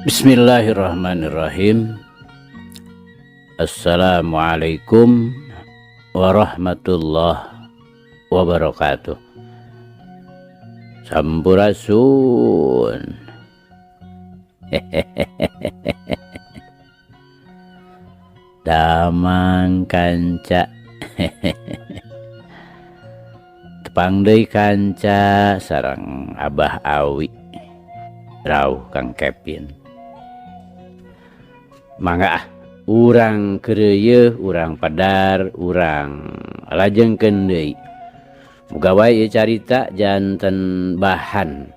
Bismillahirrahmanirrahim. Assalamualaikum warahmatullahi wabarakatuh. Sampurasun. Damang kanca. Tepang deui kanca sareng Abah Awi. Rauh Kang Kepin. Mangga urang keureuh, urang padar, urang lajengkeun deui. Muga wae ieu carita janten bahan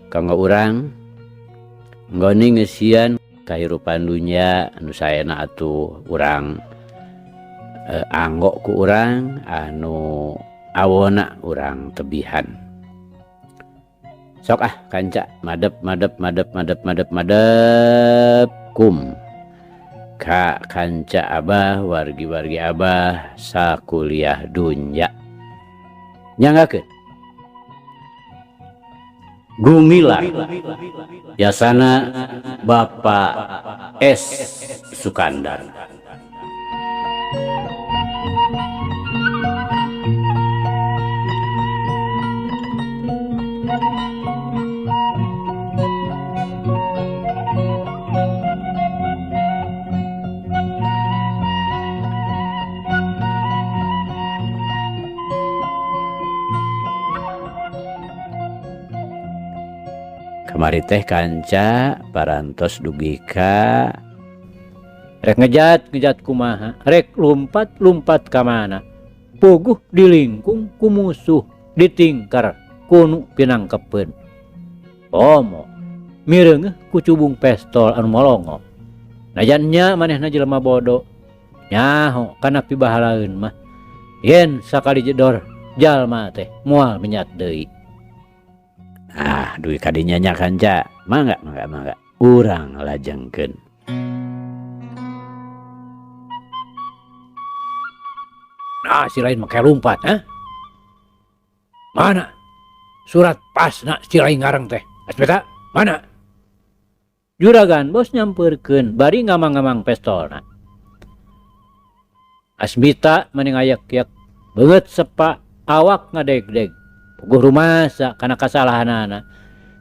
kanggo urang nggoni ngeusian kahirupan dunya anu saena atuh urang anggo ku urang anu awona urang tebihan. Sok kanca madep kum ka kanca Abah wargi-wargi Abah sakuliah dunya. Nyanggakeun Gumilar yasana Bapak S. Sukandar. Kamari teh kanca parantos dugi ka rek ngejat kumaha, rek lumpat ka mana, puguh dilingkung ku musuh, ditingkar kunu pinangkepeun. Omo mireungeuh ku cubung pestol anu molongo. Najan nya manehna jelema bodoh, nyaho kana pibahalaeun mah yen sakali jedor jalma teh moal menyat deui. Duit kadinya nya kanca, mangga urang lajengkeun. Nah, si lain make lumpat, Mana surat pasna si lain ngareng teh? Asmita, mana? Juragan bos nyamperkeun bari ngamang-ngamang pestolna. Asmita mani ngayak-yak beungeut sepa awak ngadeg-deg. Puguh rumasa kana kasalahanana.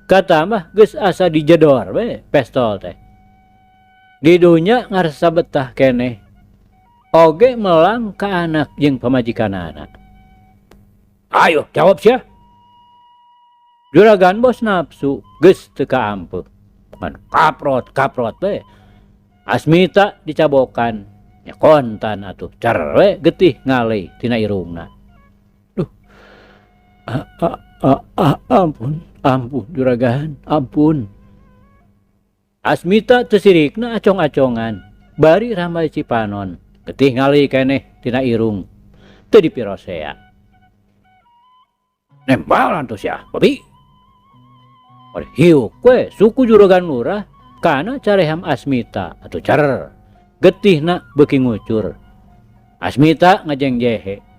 Kata mah geus asa dijedor we pestol teh. Di dunya ngarasa betah keneh. Oge melang ka anak jeung pamajikanana. Ayo jawab sia. Juragan bos nafsu geus teu kaampeu. Man kaprot we. Asmita dicabokan nya kontan atuh cer we getih ngalih tina irungna. Ampun juragan, ampun. Asmita teu sirikna acong-acongan, bari ramai Cipanon, getih ngalih keneh tina irung, teu dipirosea. Nembalan tuh sia, babi. Ori hiuk we suku juragan lurah kana careham Asmita atuh cer, getihna beuki ngucur. Asmita ngajengjehe.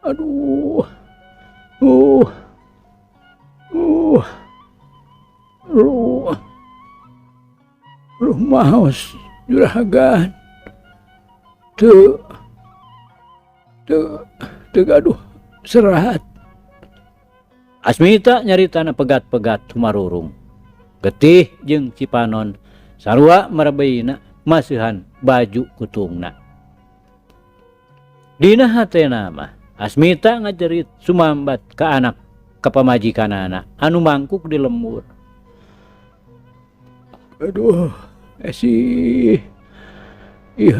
Aduh, maos juragan, teu gaduh serat. Asmita nyaritana pegat-pegat tumarurung, getih jeung Cipanon sarua marebeina maseuhan baju kutungna. Dina hatena mah Asmita ngajerit sumambat ka anak kapamajikanana anu mangkuk di lembur. Aduh, ih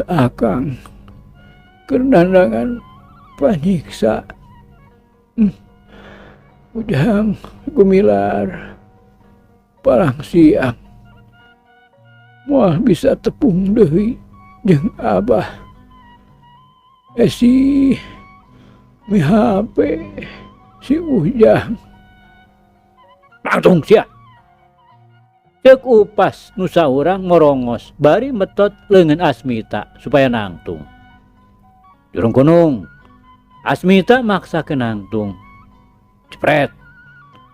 akang keundangan panyiksa. Ujang Gumilar palang siang moal bisa tepung deui jeung Abah. Mi HP si Ujang. Langsung sia. Ceuk upas nu saurang morongos bari metot leungeun Asmita supaya nangtung. Jurung kunung Asmita maksakeun nangtung. Cepret.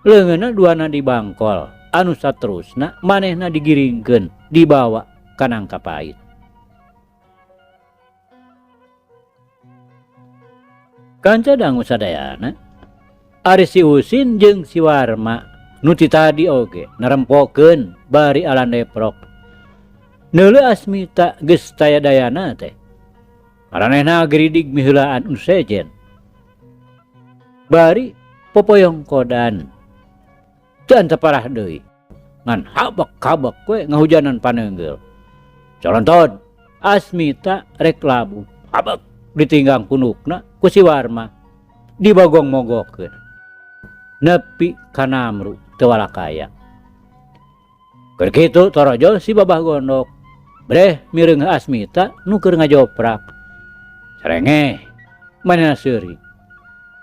Leungeunna duana dibangkol anu saterusna manehna digiringkeun dibawa ka Nangkapait. Kanca dangu sadayana ari si Usin jeung si Warma nu ti tadi oge narempokeun bari alandeprok. Neuleuh Asmita geus taya dayana teh. Maranehna geridig miheulaan sejen. Bari popoyong kodan. Teu anta parah deui. Ngan habak-habak we ngahujanan paneunggel. Colonton Asmita rek labu. Habak ditinggang punukna ku si Warma dibagong mogokeun. Nepi ka Namru teu walakaya. Keur kitu torojol si Babah Gondok. Breh mireung Asmita nu keur ngajoprak. Sarenge manehna seuri.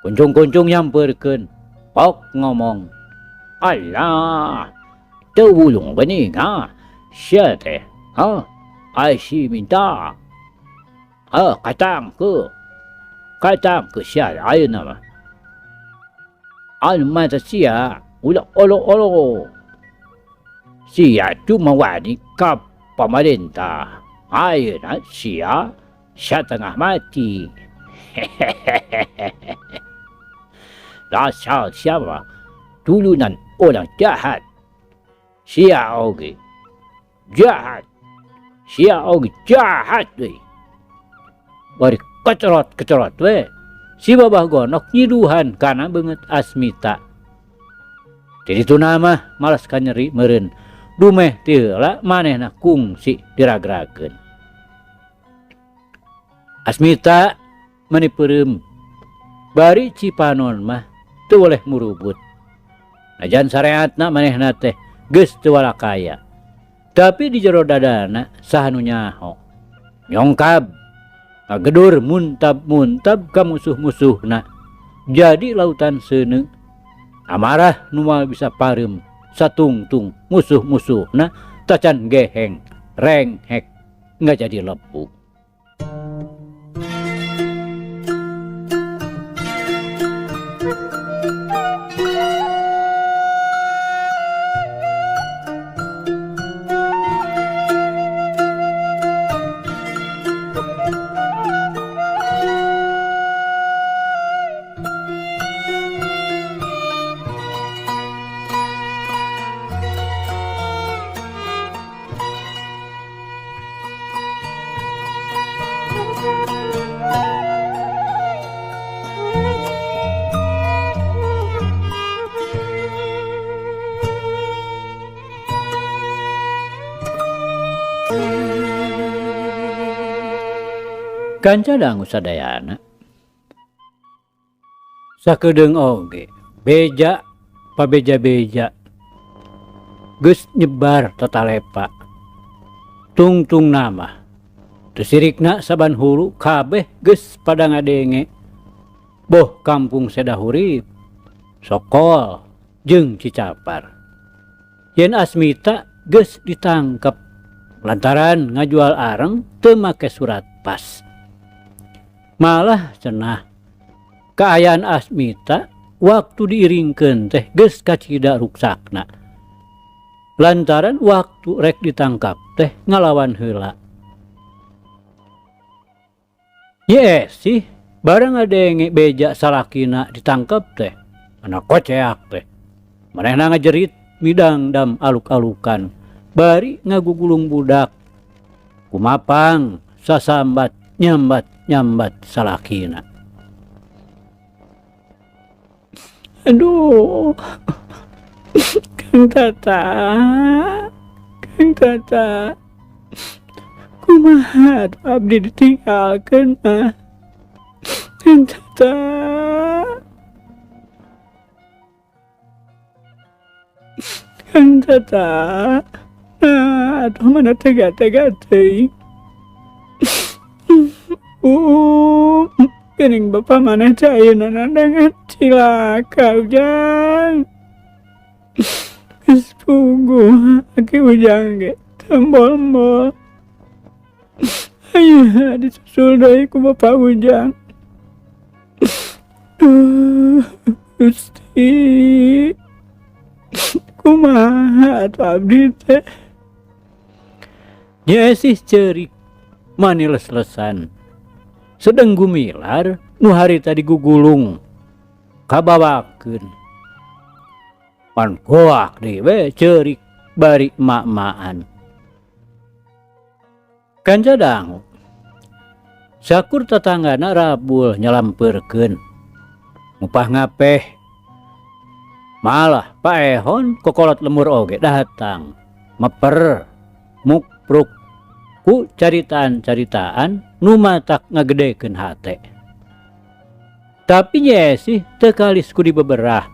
Kuncung-kuncung nyampeurkeun. Pok ngomong. Alah, teu wulung geuning sia teh. Ai si minta. Katang ke sia ayeuna mah. Anu mah sia ulah olo-olo. Sia cuma wani ka pamarentah. Ayeuna sia tengah mati. Dasar siapa? Tulunan orang jahat. Sia oge jahat. Sia oge jahat we. Bari kecerot we. Si Babah Gondok nyiduhan kana beungeut Asmita. Jadi itu nama malas ka nyeri meureun. Dumeh ti heula manehna kungsi diragrakeun. Asmita meuni peureum. Bari Cipanon mah teu boleh murubut. Najan sareatna manehna teh geus teu walakaya. Tapi di jero dadana saha nu nyaho. Nyongkab ngagedur muntab-muntab ka musuh-musuhna. Jadi lautan seuneu. Amarah nu moal bisa pareum satungtung musuh-musuhna tacan geheng, renghek, nggak jadi lepuk. Kanca dangu sadayana sakedeung oge beja pabeja-beja geus nyebar tatalepa tungtung nama teu sirikna saban hulu kabeh geus pada ngadenge boh kampung Sedahurip Sokol jeung Cicapar. Yen Asmita geus ditangkep lantaran ngajual areng teu make surat pas. Malah cenah kaayaan Asmita waktu diiringkeun teh geus kacida ruksakna. Lantaran waktu rek ditangkap teh ngalawan heula. Ye sih barang ngadenge beja salakina ditangkep teh anak koceak teh. Manehna ngajerit midangdam aluk-alukan bari ngagugulung budak. Kumapang sasambat nyambat salakina. Aduh, Kang Tata, kumaha abdi ditinggalkeun mah. Kang Tata, aduh mana tega-tega teuing. Geuning bapa maneh teh ayeuna nandangan cilaka Ujang. Geus puguh aki Ujang ge tembol-embol. Ayeuna disusul deui ku Bapak Ujang. Gusti, Kumaha atuh abdi teh? Nya sih ceurik mani les-lesan. Sedeng gumilar nu harita digugulung kabawakeun. Pan goak deui we ceurik bari emak-emaan. Kanca dangu. Sakur tatanggana rabul nyalampeurkeun. Ngupah ngapeh. Malah Pak Ehon kokolot lemur oge datang. Meper, mukpruk, ku caritaan-caritaan nu matak ngagedekeun hate. Tapi nya sih teu kalis ku dibeberah.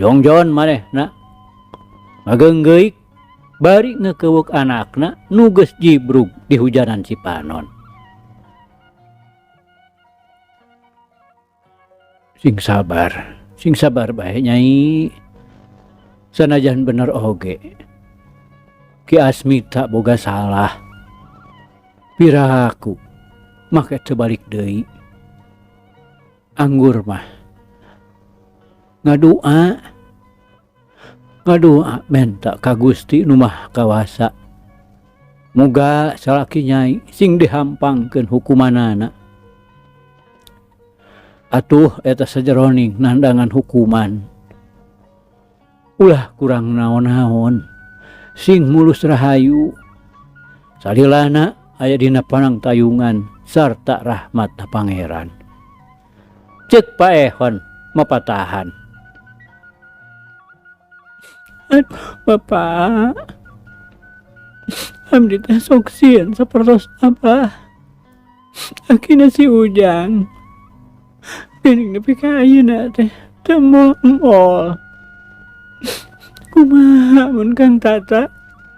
Jongjon manehna ngageunggeuk bari ngekeuweuk anakna nu geus jibrug di hujanan Cipanon. Sing sabar bae Nyai. Sanajan bener oge Ki Asmita boga salah. Piraku make teu balik deui. Anggur mah ngadoa menta ka Gusti nu Maha Kawasa. Muga salaki Nyai sing dihampangkeun hukumanana. Atuh eta sajeroning nandangan hukuman. Ulah kurang naon-naon. Sing mulus rahayu. Salilana aya dina panangtayungan sarta rahmatna Pangeran. Ceuk Pak Ehon mapatahan. Aduh Bapak, abdi teh sok sieun sapertos Abah. Akhirnya si Ujang geuning nepi ka ayeuna teh teu moal. Kumaha mun Kang Tata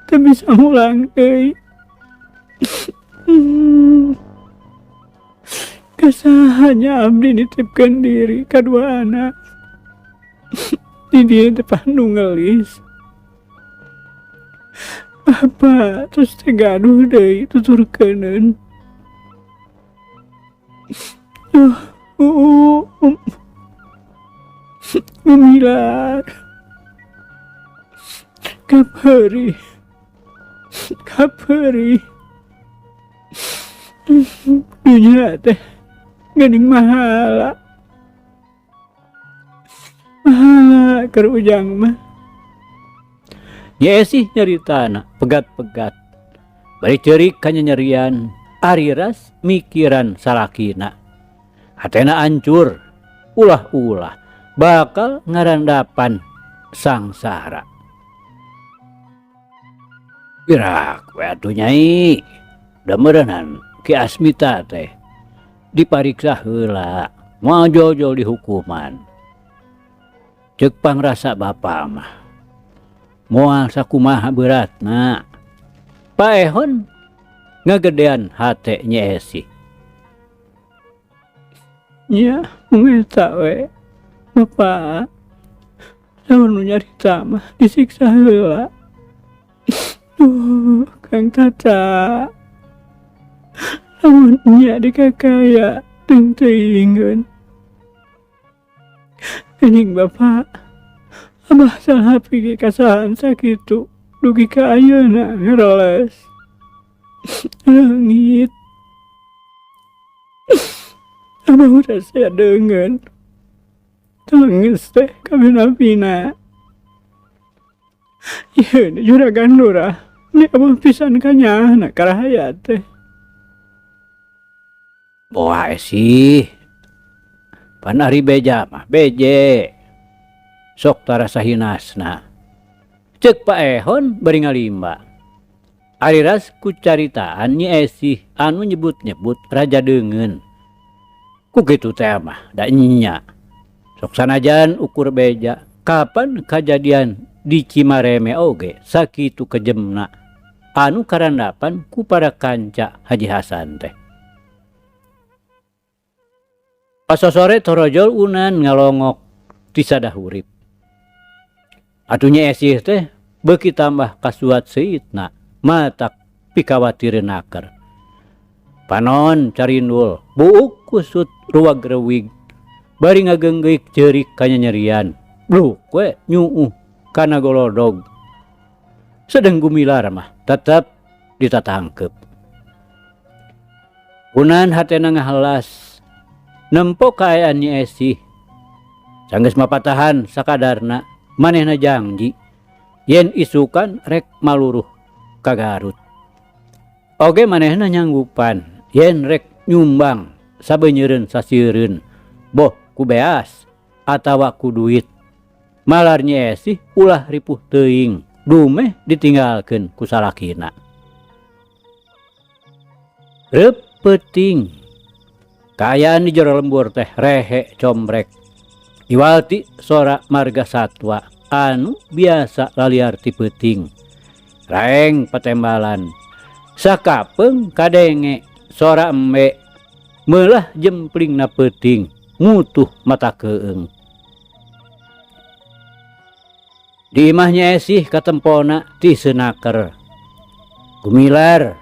teu bisa ngulang deui. Kasahanya abdi nitipkeun diri ka dua anak. Di dieu teh pandu ngelis. Bapak terus teh gaduh deui tuturkeuneun. Gumilar kaperi dunya teh geuning mahala keur Ujang mah. Nya sih nyaritana pegat-pegat. Bari ceurik kanyanyerian ariras mikiran salakina. Hatena ancur, ulah-ulah bakal ngarandapan sangsara. Pirak we atuh Nyai. Da meureunhan Ki Asmita teh dipariksa heula, moal jol-jol di hukuman. Ceuk pangrasa bapa mah moal sakumaha beratna. Pak Ehon ngagedean hate nya sih. Nya mung eta we Bapak. Lamun nu nyarita mah disiksa heula. Kang Tata. Lamun nya dikakaya teu teuingkeun. Geuning Bapak, Abah salah pigi kasahan sakitu dugi ka ayeuna ngeroles. Leungit. Abah udah saya deungeun. Tangis teh kabina-bina. Ieu juragan lurah, ini Abah pisan kanyana karahaya teh. Boa sih. Pan ari beja mah beje. Sok tarasa hinasna. Ceuk Pak Ehon bari ngalimba. Ariras ku caritaan Nyi Esih anu nyebut-nyebut Raja Deungeun. Ku kitu teh mah da nya. Sok sanajan ukur beja, kapan kajadian di Cimareme oge sakitu kejemna anu karandapan ku para kanca Haji Hasan teh. Pasosore torojol unan ngalongok ti sadahurip. Atunya Esih teh beuki tambah kasuat seitna matak pikawatirenaker. Panon carindul buuk kusut ruwag rewig bari ngageunggeuk ceurik kanyanyerian. Bluk we nyuuh kana golodog. Sedang Gumilar mah tetap ditatangkep. Unan hatena ngahalas nempo kaayaan Nyi Esih. Sanggeus mapatahan sakadarna manehna janji yen isukan rek maluruh ka Garut. Oge manehna nyanggupan yen rek nyumbang sabenyeureun sasieun boh ku beas atawa ku duit. Malar Nyi Esih ulah ripuh teuing dumeh ditinggalkeun ku salakina. Reup peuting kaayaan di jero lembur teh rehe combrek. Iwalti sora marga satwa anu biasa laliar ti peuting. Raeng patembalan. Sakapeung kadenge sora embe meulah jemplingna peuting mutuh mata keung. Di imahnya Esih katempona ti seunaker. Gumilar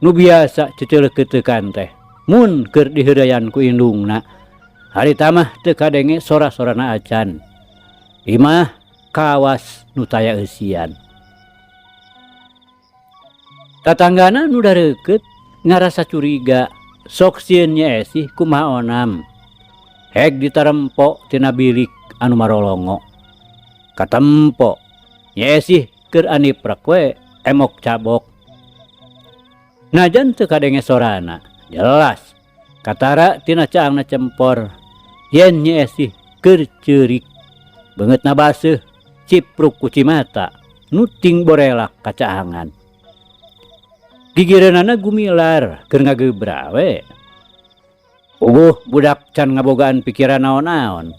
nu biasa ceceleukeuteukan teh mun keur diheudayan ku indungna harita mah teu kadenge sora-sorana acan. Imah kawas nu taya eusian. Tatanggana nu dareukeut ngarasa curiga sok sieun Nyi Esih kumaha onam. Heg ditarempo tina bilik anu marolongo. Katempo Nyi Esih keur aniprek we emok cabok. Najan teu kadenge sorana, jelas katara tina caangna cempor yen Nyi Esih keur ceurik. Beungeutna baseuh cipruk ku cimata nu ting borelak ka caangan. Gigireunana Gumilar keur ngagebra we. Puguh budak can ngabogaan pikiran naon-naon.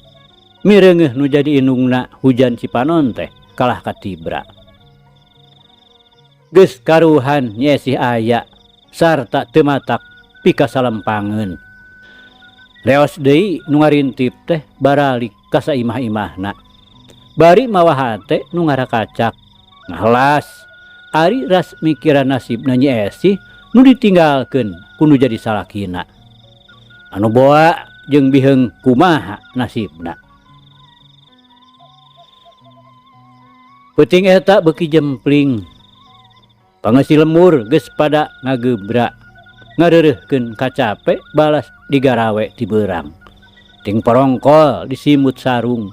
Mireungeuh nu jadi indungna hujan Cipanon teh kalah katibra. Geus karuhan Nyi Esih aya sarta teu matak pika salempangeun. Leos deui nu ngarintip teh baralik ka saimah-imahna. Bari mawa hate nu ngarakacak. Ngalas ari ras mikiran nasibna Nyi Esih nu ditinggalkeun ku nu jadi salakina. Anu boa jeung biheung kumaha nasibna. Peuting eta beuki jempling. Pangeusi lembur geus pada ngagebra. Ngareureuhkeun kacape balas digarawe ti beurang. Ting porongkol disimut sarung.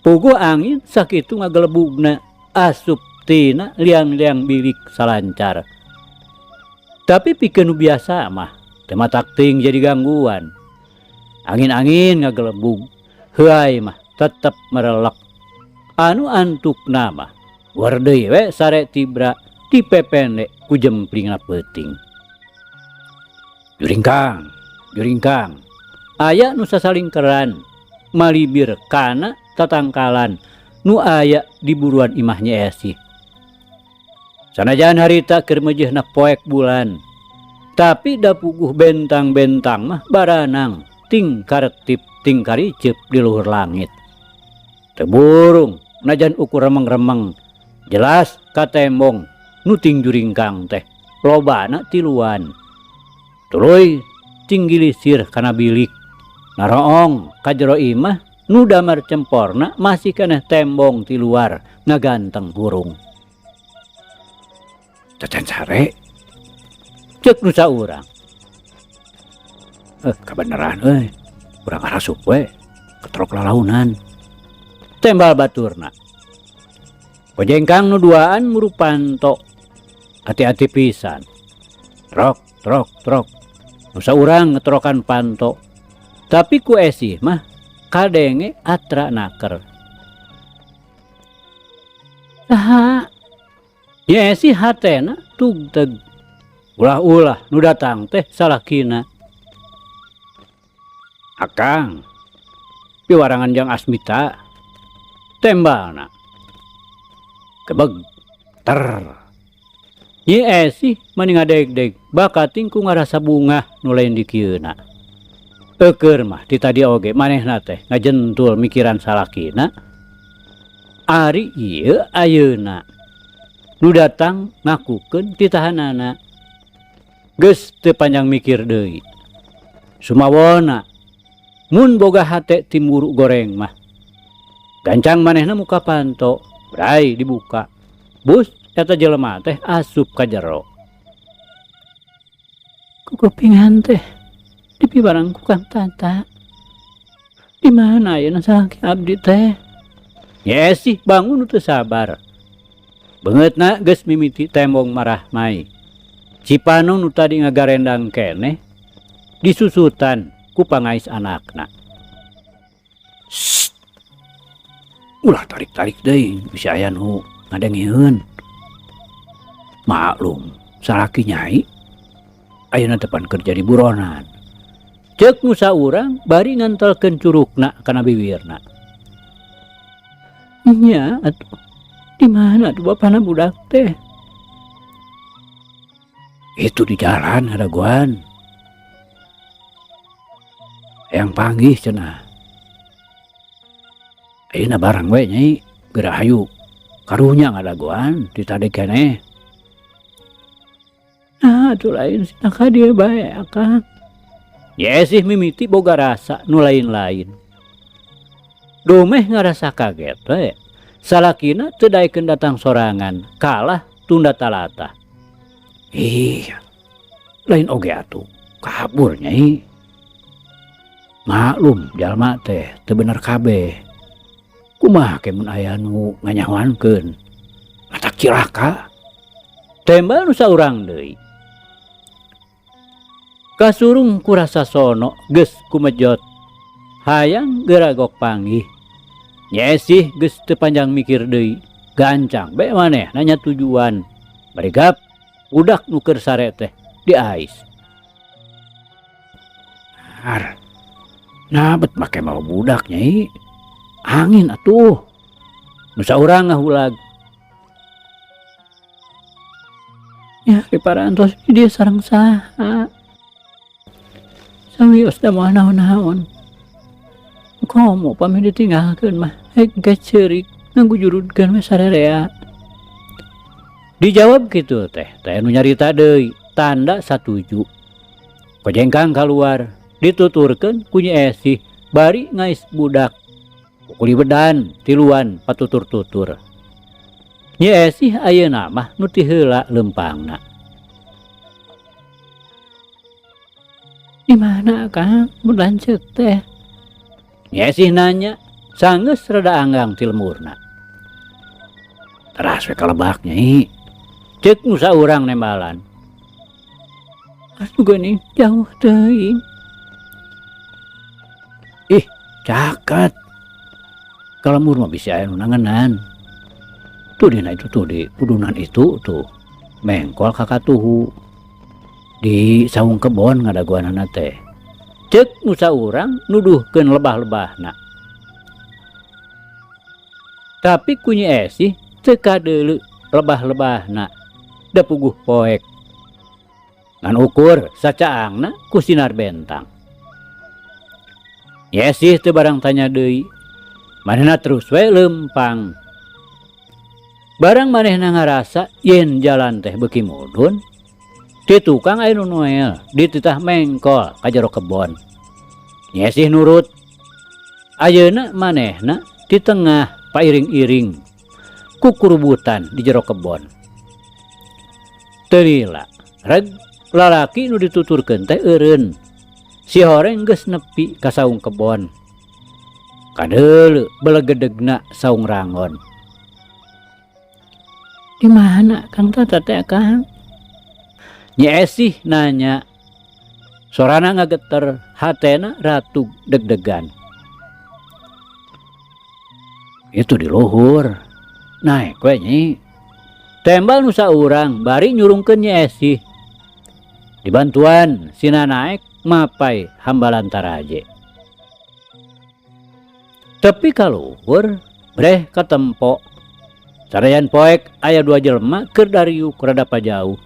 Puguh angin sakitu ngagelebugna asup tina liang-liang bilik salancar. Tapi pikeun nu biasa mah teu matak teuing jadi gangguan. Angin-angin ngagelebug, heuai mah tetep merelek. Anu antukna mah war deui we sare tibra dipepende ku jemplingna peuting. Juringkang, juringkang, aya nu sasalingkeran malibir kana tatangkalan nu aya di buruan imah Nyi Esih. Sanajan harita keur meujeuhna poek bulan, tapi da puguh bentang-bentang mah baranang ting karetip ting kariceup di luhur langit. Teu burung najan ukur remeng-remeng jelas katembong nu ting juringkang teh lobana tiluan. Tuluy ting gilisir kana bilik naroong ka jero imah nu damar cemporna masih keneh tembong ti luar ngaganteng burung. Cacan sare ceuk nu saurang. Kabeneran euy urang arasup we ketrok lalaunan. Tembal baturna. Pojengkang nu duaan murupanto. Hati-hati pisan. Trok, trok, trok. Nu saurang ngetrokan panto. Tapi ku Esih mah kadenge atra naker. Saha? Nyi Esih hatena tugteg. Ulah-ulah nu datang teh salakina. Akang, piwarangan jang Asmita. Tembalna. Kebeg. Ter. Nyi Esih mani ngadeg-deg bakating ku ngarasa bunga nu lain di kieuna. Eukeur mah ti tadi oge manehna teh ngajentul mikiran salakina. Ari ieu ayeuna nu datang ngakukeun ti tahanana. Geus teu panjang mikir deui. Sumawona mun boga hate timburu goreng mah gancang manehna muka panto Brai dibuka. Bus eta jelema teh asup ka jero. Kukupingan teh di barang ku Kang Tata. Di mana ayeuna salaki abdi teh? Nya sih bangun teu sabar. Beungeutna geus mimiti tembong marah mai. Cipanung nu tadi ngagarendang keneh disusutan ku pangais anakna. Shh. Ulah tarik-tarik deui bisa aya nu ngadengieun. Maklum, salaki nyai ayeuna depan kerja di buronan. Ceuk nu saurang bari ngantelkeun curugna kana bibirna. Nya atuh. Di mana tuh bapana budak teh? Itu di jalan ada guan. Yang panggih cenah. Ayeuna barang we nyai, geura hayu. Karunya ngadaguan ditade keneh. Nah, atuh lain sinaka dia bae Akang. Ye sih mimiti boga rasa nu lain-lain. Domeh ngarasa kaget we. Salakina teu daekeun datang sorangan, kalah tunda talata. Iya, lain oge atuh, kabur nyai. Maklum jalma teh teu bener kabeh. Kumaha ke mun aya nu nganyahoankeun? Mata cilaka. Tembal nu saurang deui. Kasurung ku rasa sono geus kumejot. Hayang geragok panggih. Nya sih geus teu panjang mikir deui, gancang bae maneh nanya tujuan. Baregap budak nu keur sare teh di ais. Har. Nabet make mau budak nyai. Angin atuh. Nu saurang ngahulag. Ya, parantos dia sareng saha. Sawios da moal naon-naon. Komo pami ditinggalkeun mah engke ceurik ngagujurudkeun we sarerea. Dijawab kitu teh nu nyarita deui, tanda satuju. Kojengkang kaluar, dituturkeun ku Nyi Esih bari ngais budak. Kuli bedan tiluan patutur-tutur. Nyi Esih ayeuna mah nu ti heula leumpangna. Di mana Kang mun lanceuk teh? Nyi Esih nanya, sanggeus rada anggang ti lemurna. Teras we ka Lebak nyai. Ceuk nu saurang nembalan. Asuh geuning jauh teuing. Ih, caket. Ka lemur mah bisa aya nu nangenan. Tuh dina itu tuh di pudunan itu tuh. Mengkol ka katuhu. Di saung kebon ngadaguanana teh. Ceuk nu saurang nuduhkeun lebah-lebahna. Tapi ku Nyi Esih teu kadeuleu lebah-lebahna da puguh poek. Ngan ukur sacaangna ku sinar bentang. Nyi Esih teu barang tanya deui. Manehna terus we leumpang. Barang manehna ngarasa yen jalan teh beuki mudun, ti tukang aya nu noel di titah mengkol ka jero kebon. Nyi Esih nurut. Ayeuna manehna di tengah pairing-iring ku kurubutan di jero kebon. Teu lila, reg lalaki nu dituturkeun teh eureun. Si horeng geus nepi ka saung kebon. Kadeuleu belegedegna saung rangon. Di mana Kang Tata teh Kang? Nyi Esih nanya. Sorana ngageter, hatena ratug deg-degan. Itu di luhur. Naek we Nyi. Tembal nu saurang bari nyurungkeun Nyi Esih. Dibantuan sina naek mapai hambalan taraje. Tepi ka luhur breh katempo. Sarayan poek aya 2 jelema keur dariuk rada pajauh.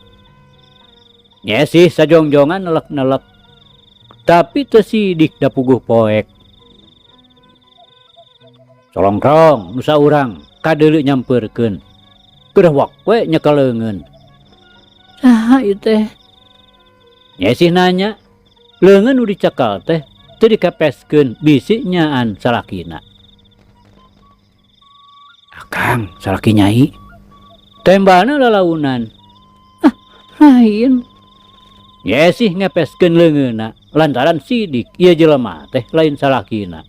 Nyi Esih sajongjongan nelek-nelek. Tapi teu sidik da puguh poek. Solongkrong nu saurang kadeuleu nyampeurkeun. Gedewak we nyekeleungeun. Saha ieu teh? Nyi Esih nanya. Leungeun nu dicekel teh teu dikepeskeun bisi nyaan salakina. Akang salaki nyai. Tembana lalaunan. Lain. Yesih ngepeskeun leungeunna lantaran sidik ieu jelema teh lain salakina.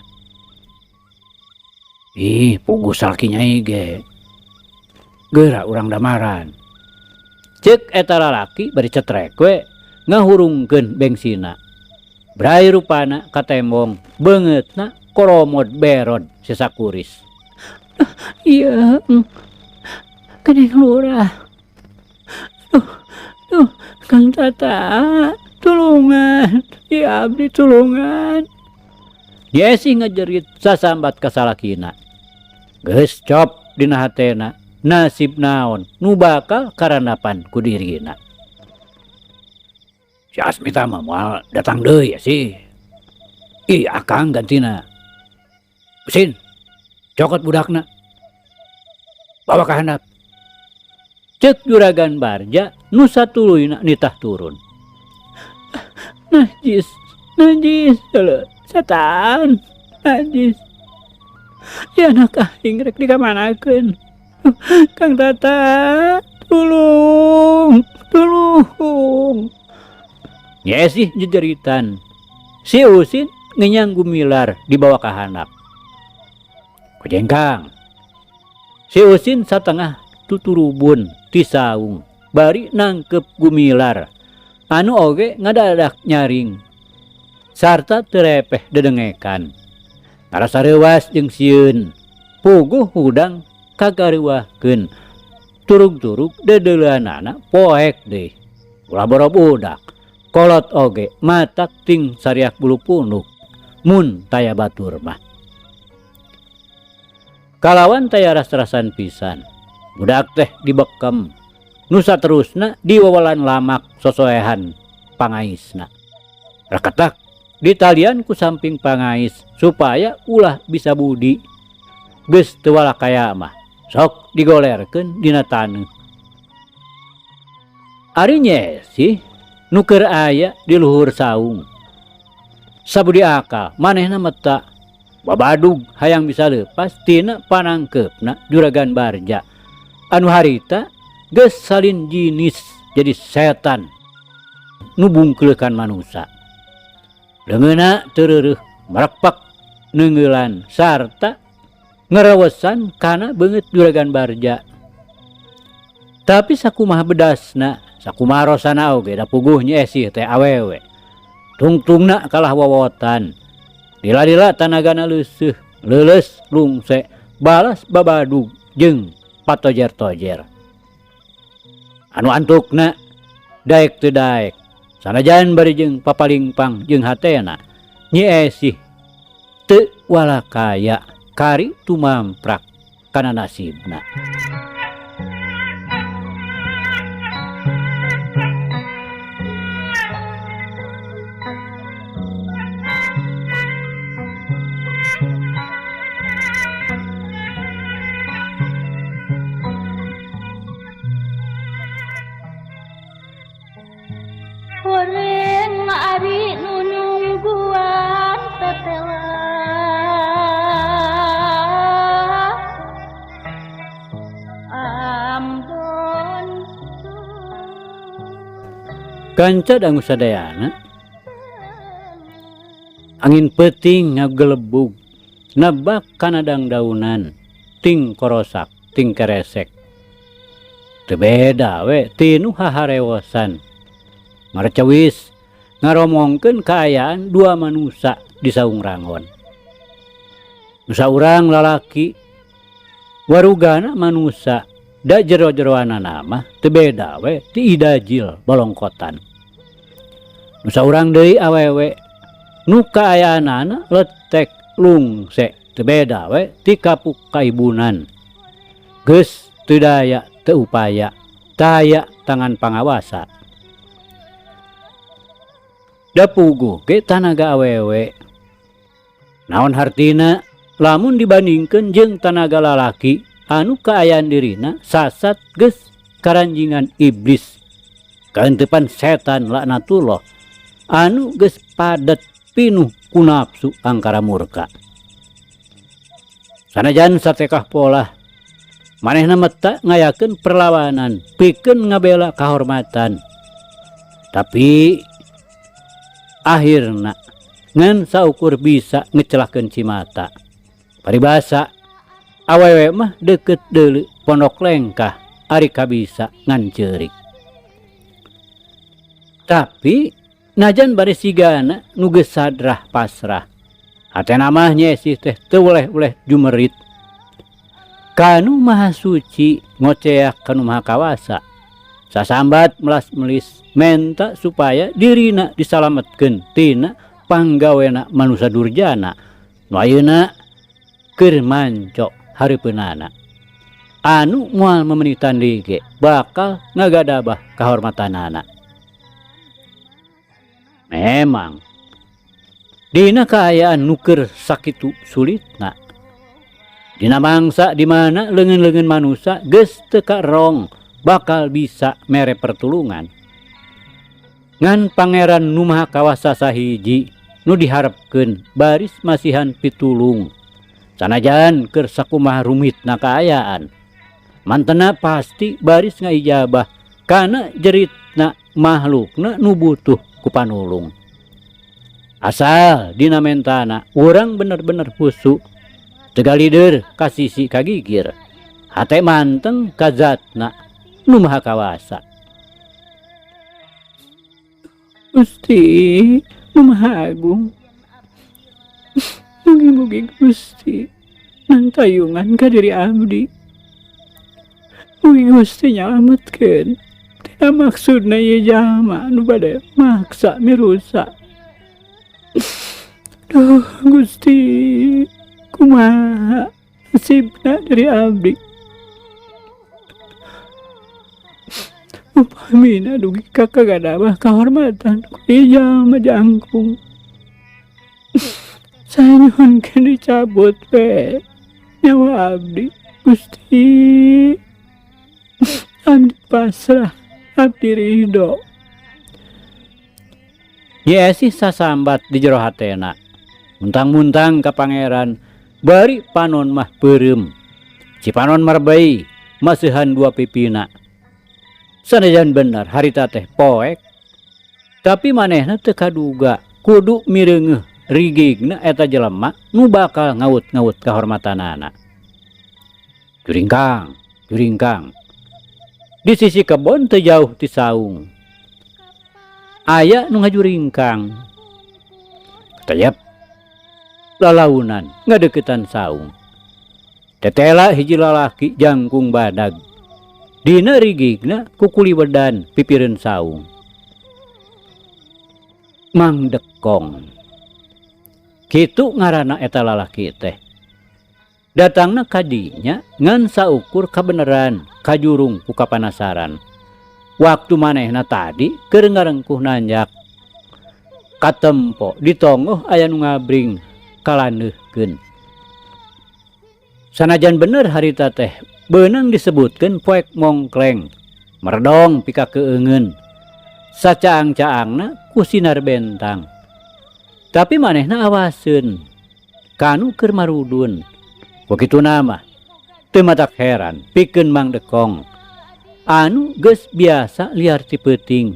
Ih, puguh salaki nyai ge. Geura urang damaran. Ceuk eta lalaki bari cetrek we ngahurungkeun bengsina. Brai rupana ka tembong, beungeutna koromod berod sesakuris. Iya, Kaneng Lurah. Duh, Kang Tata, tulungan. Ya abdi tulungan. Yesi ngajerit sasambat ka salakina. Geus cop dina hatena, nasib naon nu bakal karanapan ku dirina. Si Asmita mah moal datang deui ya sih. Ih, akang gantina. Usin, cokot budakna. Bawa ka handap. Ceuk juragan Barja nu satuluyna nitah turun. Najis, setan, najis. Ya anak aing rek dikamanakeun. Kang Tata, tolong. Yesih jejeritan. Si Usin ngenyang gumilar dibawa ka handap. Kujengkang. Si Usin satengah tuturubun ti saung bari nangkep gumilar anu oge ngadadak nyaring sarta terepeh dedengekan. Ngarasarewas jeung sieun puguh hudang kagareuwahkeun turug-turug dedeuleunana poek deui. Ulah boro budak kolot oge matak ting sariak bulu punduk mun taya batur mah. Kalawan taya ras-rasan pisan, budak teh dibekem. Nu saterusna diwawalan lamak sosoehan pangaisna. Raketak ditalian ku samping pangais supaya ulah bisa budi. Geus teu walakaya mah sok digolerkeun dina taneuh. Ari Nyesih nu keur aya di luhur saung. Sabudi akal manehna meta babadug hayang bisa leupas tina panangkeupna juragan Barja anu harita geus salin jinis jadi setan nu bungkeulkan manusia. Leungeunna teu reureuh marepek neungeulan sarta ngarawesan kana beungeut juragan Barja. Tapi sakumaha bedasna, sakumaha rosana oge da puguh Nyesih teh awewe. Tungtungna kalah wawotan. Dila-dila tanagana leuseuh, leuleus lungse, balas babadug jeung patojer-tojer. Anu antukna daek teu daek. Sanajan bari jeung papalingpang jeung hatena, Nyesih teu walakaya kari tumamprak kana nasibna. Horeng ari nu nungguan tetelah Ambon Kanca dangu sadayana angin peuting ngagelebug nebak kana dangdaunan ting korosak ting keresek teu beda we tinu haharewosan. Marcawis ngaromongkeun kaayaan dua manusia di saung rangon. Nu saurang lalaki warugana manusia da jero-jeroanana mah teu beda we ti idajil balongkotan. Nu saurang deui awewe nu kaayaanana letek lungse teu beda we ti kapuk kaibunan. Geus teu daya teu upaya taya tangan pangawasa. Da puguh ge tanaga awewe. Naon hartina lamun dibandingkeun jeung tanaga lalaki anu kaayaan dirina sasat geus karanjingan iblis. Kaentepan setan laknatullah anu geus padet pinuh ku nafsu angkara murka. Sanajan satekah pola manehna meta ngayakeun perlawanan pikeun ngabela kahormatan. Tapi akhirna ngan saukur bisa ngecelakeun Cimata. Paribasa awewe mah deket deuleu Pondok Lengkah ari kabisa ngan ceurik. Tapi najan bari sigana nu geus sadrah pasrah. Hatena mah nyesih teh teu uleh-uleh jumerit. Kanu Maha Suci ngoceak kanu Maha Kawasa. Sasambat melas-melis menta supaya dirina disalametkeun tina panggawena manusia durjana. Nu ayeuna keur manco hareupeunana. Anu moal memenitan dige bakal ngagadabah kahormatanana. Memang dina kaayaan nuker sakitu sulitna. Dina mangsa di mana leungeun-leungeun manusia geus teu karong bakal bisa mere pertulungan. Ngan Pangeran nu Maha Kawasa sahiji nu diharepkeun baris masihan pitulung. Sanajan keur sakumaha rumitna kaayaan, mantena pasti baris ngaijabah kana jeritna makhlukna nu butuh ku panulung. Asal dina mentana urang bener-bener husu, tegalider kasisi kagigir, hate manteng ka zatna nu Maha Kawasa. Gusti nu Maha Agung, mugi-mugi Gusti nantayungan ka diri abdi. Mugi Gusti nyalametkeun tina maksudna ieu jalma nu bade maksa mirusak. Duh Gusti, kumaha nasibna dari abdi. Upamina dugi kagadabah kahormatan ku ieu jalma jangkung. Saya nyuhunkeun dicabut we nyawa abdi Gusti. Abdi pasrah, abdi ridho. Yesi sasambat di jero hatena. Muntang-muntang ka pangeran bari panon mah peureum. Si panon marbei maseuhan dua pipina. Sanajan bener harita teh poek, tapi manehna teu kaduga kudu mireungeuh rigigna eta jelema nu bakal ngaut-ngaut kahormatanana. Juringkang, juringkang. Di sisi kebon teu jauh ti saung. Aya nu ngajuringkang. Tayap lalaunan ngadeukeutan saung. Tetela hiji lalaki jangkung badag. Dina rigigna kukuli wedan pipireun saung. Mang Dekong. Kitu ngaranna eta lalaki teh. Datangna ka dinya ngan saukur kabeneran kajurung ku kapanasaran. Waktu manehna tadi keur ngarengkuh nanjak. Katempo ditongoh aya nu ngabring kalaneuhkeun. Sanajan bener harita teh beunang disebutkeun poek mongkleng, merdong pika keueungeun. Sacaang-caangna ku sinar bentang. Tapi manehna awaseun kanu keur marudun. Begituna mah teu matak heran pikeun Mang Dekong. Anu geus biasa liar ti peuting.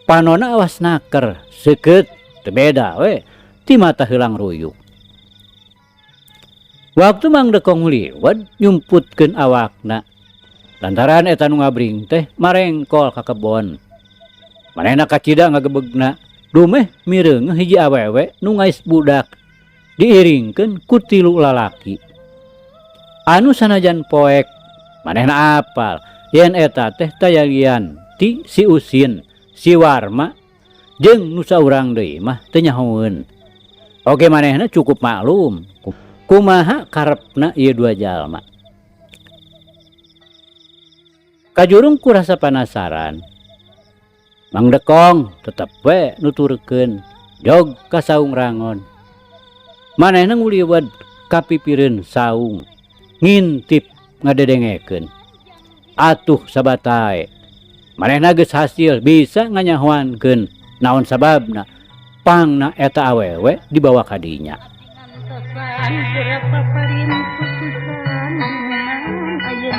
Panona awas naker, seukeut teu beda we ti mata heulang ruyuk. Waktu Mang Dekong liwet nyumputkeun awakna. Lantaran eta nu ngabring teh marengkol ka kebon. Manehna kacida ngagebegna, dumeh mireungeuh hiji awewe nu ngais budak diiringkeun ku 3 lalaki. Anu sanajan poek manehna apal yen eta teh tayalian ti si Usin, si Warma jeung nu saurang deui mah teu nyahoeun. Oge manehna cukup maklum kumaha karepna ieu dua jalma. Kajurung ku rasa panasaran. Mang Dekong tetep we nuturkeun jog ka saung rangon. Manehna nguliwed ka pipireun saung ngintip ngadedengekeun. Atuh sabatae manehna geus hasil bisa nganyahoankeun naon sababna pangna eta awewe dibawa ka dinya. Berapa parin putusan ayeuna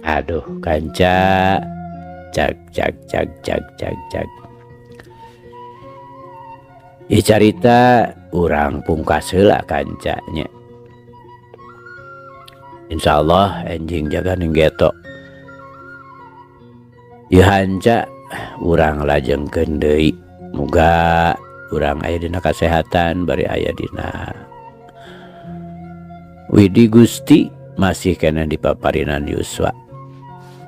Aduh kanca, cak cak cak cak cak cak. Ieu carita urang pungkas heula kancanya. Insyaallah enjing jaga ninggeto. Ieu hanca urang lajengkeun deui. Muga urang aya dina kasehatan bari aya dina widi Gusti masih kena dipaparinan yuswa.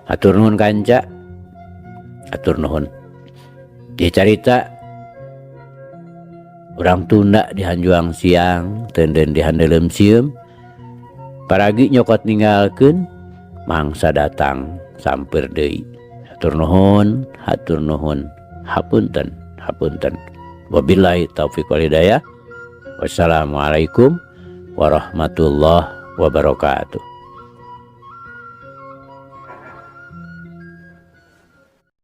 Hatur nuhun kanca. Hatur nuhun. Ieu carita urang tunda di hanjuang siang, teudeun di handeulem sieum. Paragi nyokot ninggalkeun mangsa datang samper deui. Hatur nuhun, hatur nuhun. Hapunten, hapunten. Wabillahi taufiq wal hidayah. Wassalamualaikum warahmatullahi wabarakatuh.